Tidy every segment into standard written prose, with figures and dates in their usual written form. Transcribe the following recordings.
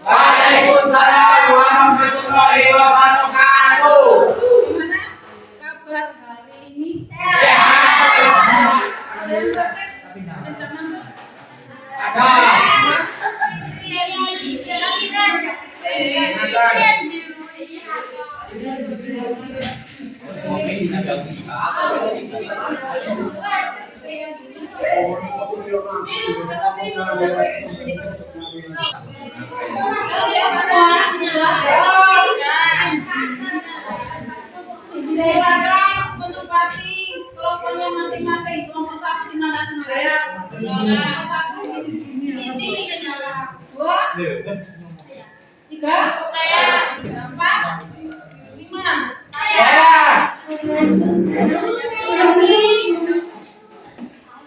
Waalaikumsalam warahmatullahi wabarakatuh. Gimana kabar hari ini? Sehat. Silakan menempati kelompoknya masing-masing. Kelompok satu di mana kemarin? Kelompok satu ini dua, tiga, empat, lima.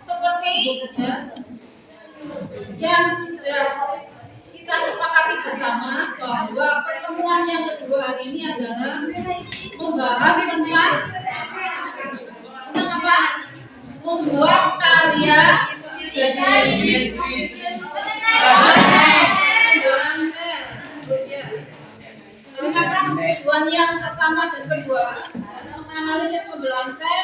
Seperti ya, yang sudah kita sepakati bersama bahwa pertemuan yang kedua hari ini adalah membahas tentang apa? Membuat karya tujuan yang pertama dan kedua menganalisis pembelahan sel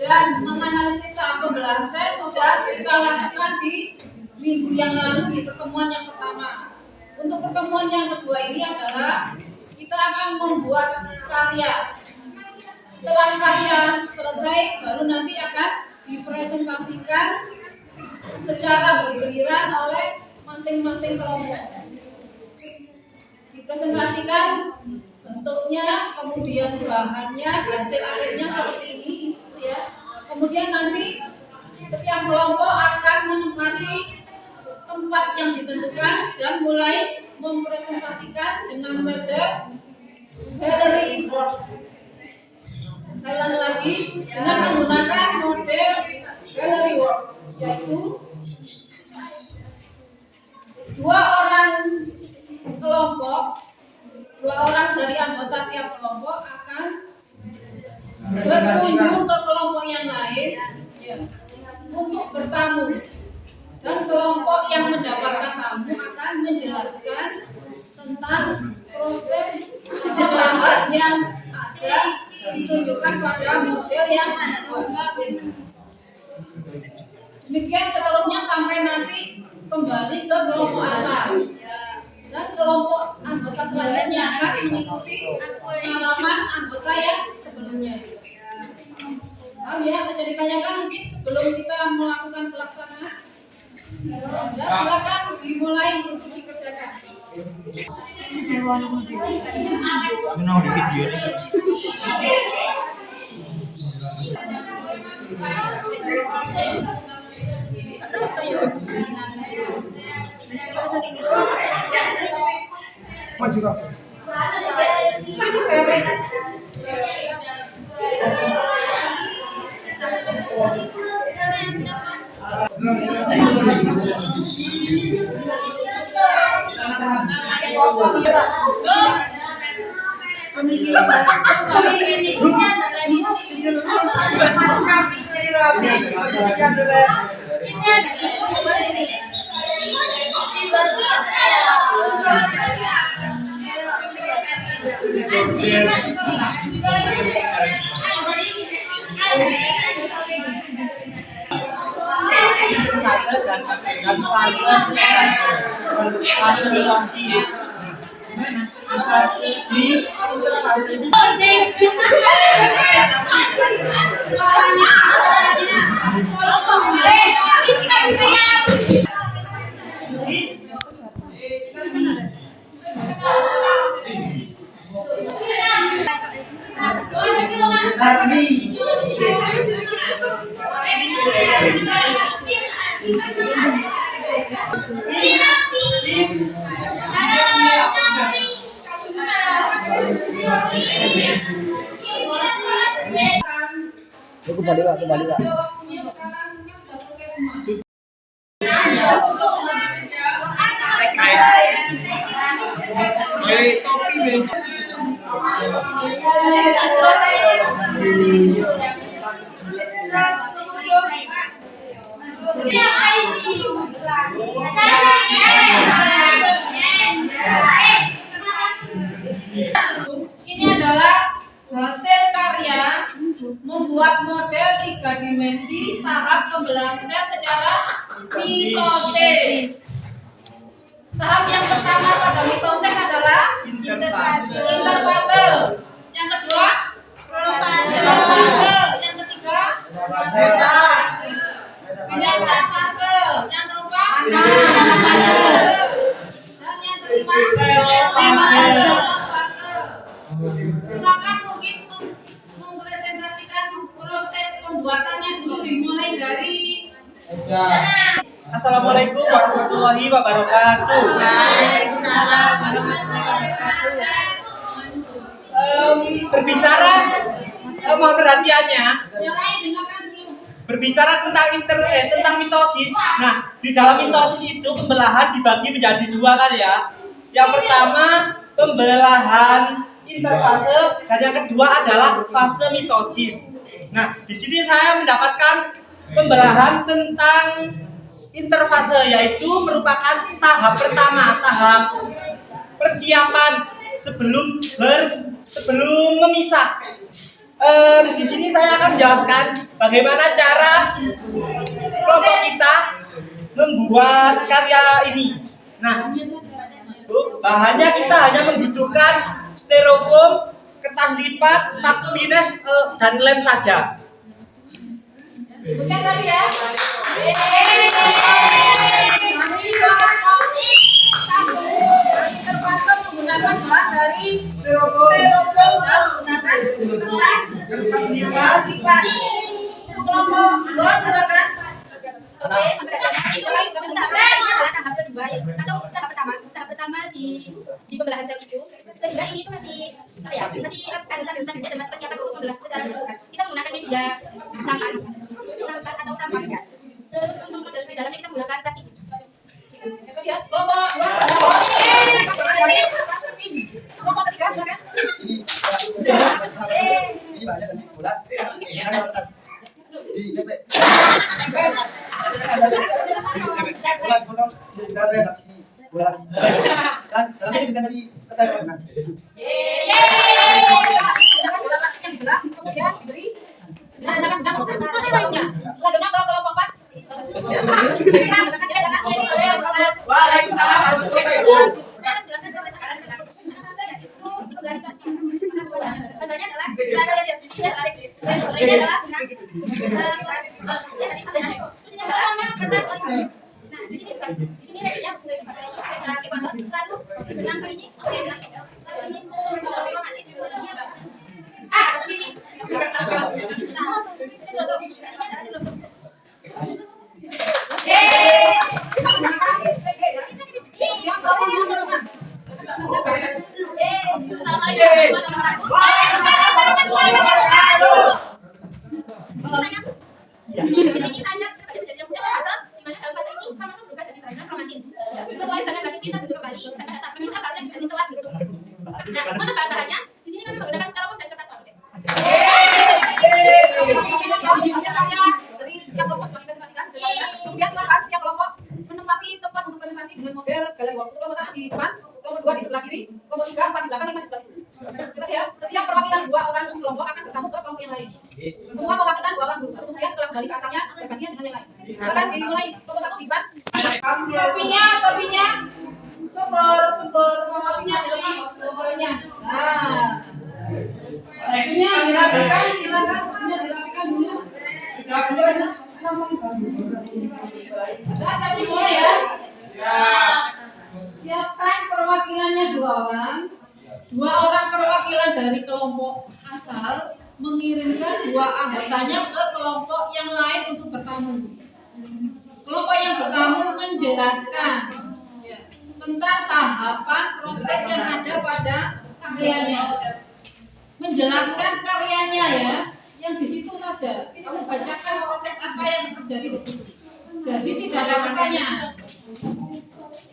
dan menganalisis tahap pembelahan sel sudah kita lakukan di minggu yang lalu di pertemuan yang pertama. Untuk pertemuan yang kedua ini adalah kita akan membuat karya. Setelah karya selesai, baru nanti akan dipresentasikan secara bergiliran oleh masing-masing kelompok. Dipresentasikan bentuknya, kemudian bahannya, hasil akhirnya seperti ini, ya. Kemudian nanti setiap kelompok akan menempati tempat yang ditentukan dan mulai mempresentasikan dengan metode gallery work. Saya ulangi lagi, dengan menggunakan model gallery work, yaitu dua orang dari anggota tiap kelompok akan berkunjung ke kelompok yang lain ya, untuk bertamu. Dan kelompok yang mendapatkan tamu akan menjelaskan tentang proses pembuatan yang ada ditunjukkan pada model yang ada. Demikian seterusnya sampai nanti kembali ke kelompok asal. Dan kelompok anggota selanjutnya akan mengikuti pengalaman anggota yang sebelumnya. Ya, bisa ditanyakan mungkin sebelum kita melakukan pelaksanaan. Silakan dimulai untuk dikerjakan. Menang di video. Maju kak. Kembali Pak, kembali Pak. Ini adalah hasil karya membuat model 3 dimensi tahap pembelahan sel secara mitosis. Tahap yang pertama pada mitosis adalah interfase. Yang kedua, profase. Yang ketiga, metafase. Yang keempat, anafase. Dan yang kelima, telofase. Silakan mungkin mempresentasikan proses pembuatannya dulu, dimulai dari Assalamualaikum warahmatullahi wabarakatuh. Waalaikumsalam warahmatullahi Berbicara, mohon perhatiannya. yang lain dengarkan dulu. Berbicara tentang mitosis. Nah, di dalam mitosis itu pembelahan dibagi menjadi 2 kan ya. Yang pertama pembelahan interfase dan yang kedua adalah fase mitosis. Nah, di sini saya mendapatkan pembelahan tentang interfase, yaitu merupakan tahap pertama, tahap persiapan sebelum memisah. Di sini saya akan menjelaskan bagaimana cara kelompok kita membuat karya ini. Nah, bahannya kita hanya membutuhkan styrofoam, kertas lipat, paku minus, dan lem saja. Bukan tadi ya. Interfase menggunakan bahan dari styrofoam dan menggunakan kertas lipat. Untuk kelompok 2 silakan. Oke, itu adalah tahap kedua ya, atau tahap pertama di pembelahan sel itu, sehingga ini itu masih apa ya, masih ada standar dan masih persiapan untuk membelah secara keseluruhan. Kita menggunakan media tampan atau tampak ya. Terus untuk model di dalamnya kita menggunakan plastik. Kemudian kelompok 2. Kelompok 3 silakan. Ini banyak tadi bola. Kertas. Di DP. Bola potong bola lagi. Dan nanti kita tadi kertas. Silakan bola plastik yang dibelah, kemudian diberi. Silakan lainnya. Selanjutnya ke kelompok 4. Waalaikumsalam warahmatullahi wabarakatuh. Contohnya adalah ini adalah nah di sini reaksinya lalu benang ini untuk bahan-bahannya di sini kami menggunakan styrofoam dan kertas lapis. Dari setiap kelompok sudah dipresentasikan. Kemudian silakan setiap kelompok menempati tempat untuk presentasi dengan model galeri work. Kelompok 1 di depan, kelompok 2 di sebelah kiri, kelompok 3, 4 di belakang, 5 di sebelah kiri. Kita ya, setiap perwakilan 2 orang kelompok akan bertamu ke kelompok yang lain. Semua mewakilkan 2 orang dulu. Kemudian setelah kembali asalnya bergantian dengan yang lain. Silakan dimulai kelompok 1 di depan. Topinya. Syukur. Topinya dilepas. Topinya. Nah. Topinya dirapikan, silakan. Topinya dirapikan dulu. Nah, saya dimulai ya. Siapkan perwakilannya 2 orang. 2 orang perwakilan dari kelompok asal mengirimkan 2 anggotanya ke kelompok yang lain untuk bertamu. Kelompok yang pertama menjelaskan ya, tentang tahapan proses yang ada pada karyanya. Menjelaskan karyanya ya, yang di situ saja. Kamu bacakan proses apa yang terjadi di situ. Jadi tidak ada pertanyaan.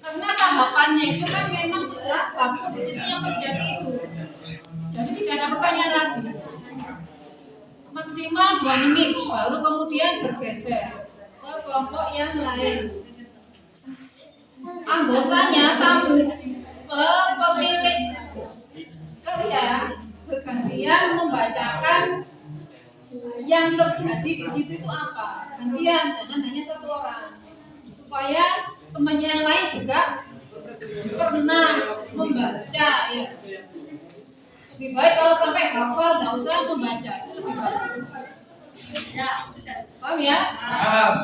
Karena tahapannya itu kan memang sudah kamu di situ yang terjadi itu. Jadi tidak ada pertanyaan lagi. Maksimal 2 menit, baru kemudian bergeser ke kelompok yang lain. Anggotanya, tamu, pemilik karya bergantian membacakan yang terjadi di situ itu apa. Gantian, jangan hanya satu orang. Supaya temannya yang lain juga pernah membaca ya. Lebih baik kalau sampai hafal, nggak usah membaca, itu lebih baik. Ya, paham ya? Paham.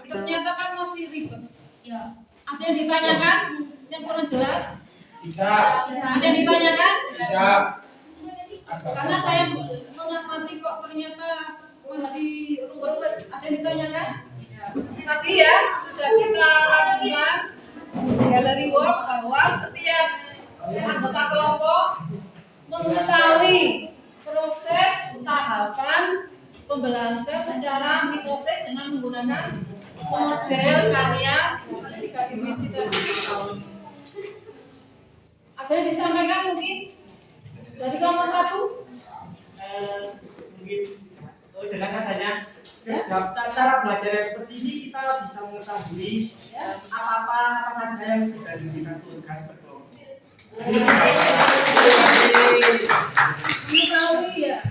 Ternyata kan masih ribet. Ya. Ada yang ditanyakan yang kurang jelas? Tidak. Ada yang ditanyakan? Tidak. Karena saya mengamati kok ternyata masih ruwet. Ada yang ditanyakan? Tadi ya sudah kita lakukan gallery work bahwa setiap anggota kelompok mengetahui proses tahapan pembelahan sel secara mitosis dengan menggunakan model karya 3 dimensi tadi. Ada yang disampaikan mungkin dari kelompok 1? Mungkin dengan adanya cara belajar yang seperti ini kita bisa mengetahui apa saja yang sudah diberikan tugas berkelompok. Mengetahui ya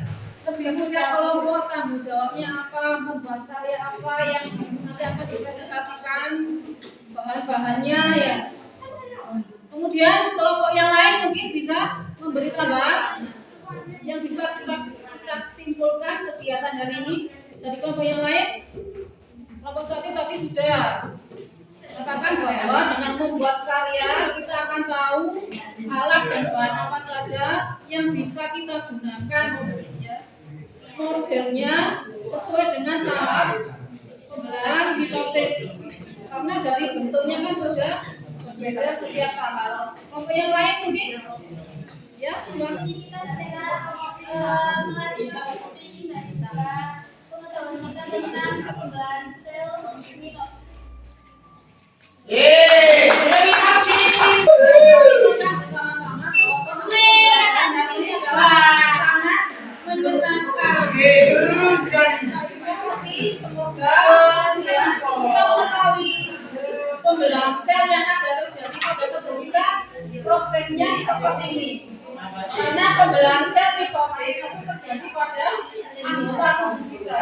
lebih mudah kelompok tanggung jawabnya apa, membuat karya apa yang nanti akan dipresentasikan, bahan-bahannya ya. Kemudian kelompok yang lain mungkin bisa memberi tambahan yang bisa kita simpulkan kegiatan hari ini. Dari kelompok yang lain, kelompok tadi sudah katakan bahwa dengan membuat karya kita akan tahu alat dan bahan apa saja yang bisa kita gunakan ya. modelnya sesuai dengan tahap pembelahan mitosis. Karena dari bentuknya kan sudah berbeda setiap tahap. Kelompok yang lain mungkin? Ya, sudah. Pengetahuan kita tentang perkembangan sel mitosis. Bersama-sama bahwa pembelajaran ini adalah sangat menyenangkan. Seru sekali. Semoga kita mengetahui pembelahan sel yang ada terjadi pada tubuh kita prosesnya seperti ini. Karena pembelahan sel mitosis itu terjadi pada anggota tubuh kita.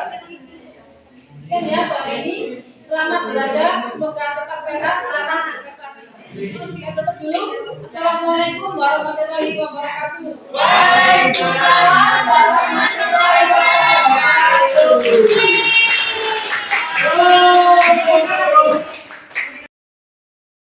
Sekian ya Mbak Eni. Selamat belajar, semoga tetap sehat, selamat berprestasi. Saya tutup dulu. Assalamualaikum warahmatullahi wabarakatuh. Waalaikumsalam warahmatullahi wabarakatuh.